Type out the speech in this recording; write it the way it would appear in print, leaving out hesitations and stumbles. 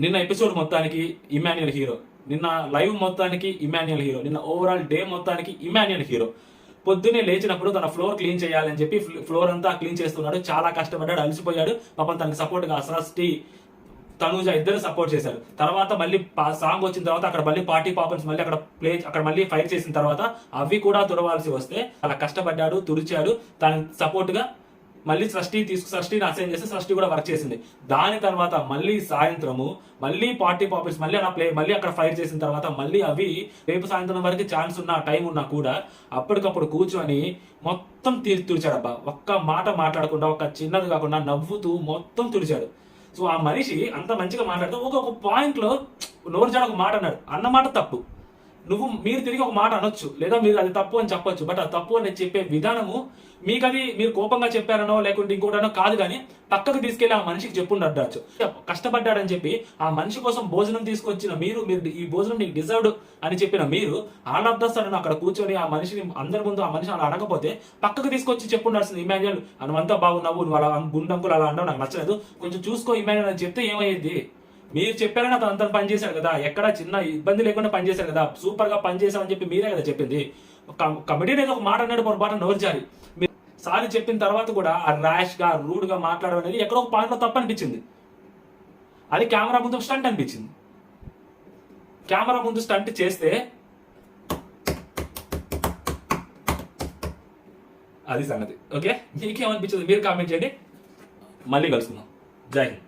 నిన్న ఎపిసోడ్ మొత్తానికి ఇమాన్యుయల్ హీరో, నిన్న లైవ్ మొత్తానికి ఇమాన్యుయల్ హీరో, నిన్న ఓవరాల్ డే మొత్తానికి ఇమాన్యుయల్ హీరో. పొద్దున్నే లేచినప్పుడు తన ఫ్లోర్ క్లీన్ చేయాలని చెప్పి ఫ్లోర్ అంతా క్లీన్ చేస్తున్నాడు. చాలా కష్టపడ్డాడు, అలసిపోయాడు. పాపం తనకి సపోర్ట్ గా సృష్టి, తనూజ ఇద్దరు సపోర్ట్ చేశారు. తర్వాత మళ్ళీ సాంగ్ వచ్చిన తర్వాత అక్కడ మళ్ళీ పార్టీ పాపన్స్ మళ్ళీ అక్కడ మళ్ళీ ఫైట్ చేసిన తర్వాత అవి కూడా తుడవాల్సి వస్తే అలా కష్టపడ్డాడు, తుడిచాడు. తన సపోర్ట్ గా మళ్ళీ సృష్టిని అసైన్ చేసి సృష్టి కూడా వర్క్ చేసింది. దాని తర్వాత మళ్ళీ సాయంత్రము మళ్ళీ పార్టీ పాపర్స్ మళ్ళీ అక్కడ ఫైర్ చేసిన తర్వాత మళ్ళీ అవి రేపు సాయంత్రం వరకు ఛాన్స్ ఉన్నా టైం ఉన్నా కూడా అప్పటికప్పుడు కూర్చొని మొత్తం తుడిచాడబ్బా. ఒక్క మాట మాట్లాడకుండా, ఒక్క చిన్నది కాకుండా నవ్వుతూ మొత్తం తుడిచాడు. సో ఆ మనిషి అంత మంచిగా మాట్లాడుతూ ఒక పాయింట్ లో నోరు జాడ ఒక మాట అన్నాడు. అన్నమాట తప్పు, మీరు తిరిగి ఒక మాట అనొచ్చు, లేదా మీరు అది తప్పు అని చెప్పొచ్చు. బట్ ఆ తప్పు అని చెప్పే విధానము మీకు అది మీరు కోపంగా చెప్పారనో లేకుంటే ఇంకోటనో కాదు, కానీ పక్కకు తీసుకెళ్లి ఆ మనిషికి చెప్పుండొచ్చు. కష్టపడ్డాడని చెప్పి ఆ మనిషి కోసం భోజనం తీసుకొచ్చిన మీరు ఈ భోజనం నీకు డిజర్వ్డ్ అని చెప్పిన మీరు ఆల్ ఆఫ్ ద సడన్ అక్కడ కూర్చొని ఆ మనిషిని అందరి ముందు ఆ మనిషిని అలా అడగపోతే పక్కకు తీసుకొచ్చి చెప్పుండాల్సింది. ఇమాన్యుయల్ నువ్వంతా బాగున్నావు, నువ్వు అలా గుండంకులు అలా అనడం నాకు నచ్చలేదు, కొంచెం చూసుకో ఇమాన్యుయల్ అని చెప్తే ఏమయ్యేది? మీరు చెప్పారని అతను అంతా పనిచేశాడు కదా, ఎక్కడ చిన్న ఇబ్బంది లేకుండా పనిచేశాడు కదా, సూపర్ గా పనిచేశామని చెప్పి మీరే కదా చెప్పింది. కమెడీని ఏదో ఒక మాట అన్నాడు, పొరపాటు నోరు జారి. మీరు సారి చెప్పిన తర్వాత కూడా ఆ ర్యాష్ గా రూడ్ గా మాట్లాడడం అనేది ఎక్కడో ఒక పాయింట్ లో తప్పు అనిపించింది. అది కెమెరా ముందు స్టంట్ అనిపించింది. కెమెరా ముందు స్టంట్ చేస్తే అది సంగతి. ఓకే, మీకేమనిపించింది మీరు కామెంట్ చేయండి. మళ్ళీ కలుసుకుందాం. జై హింద్.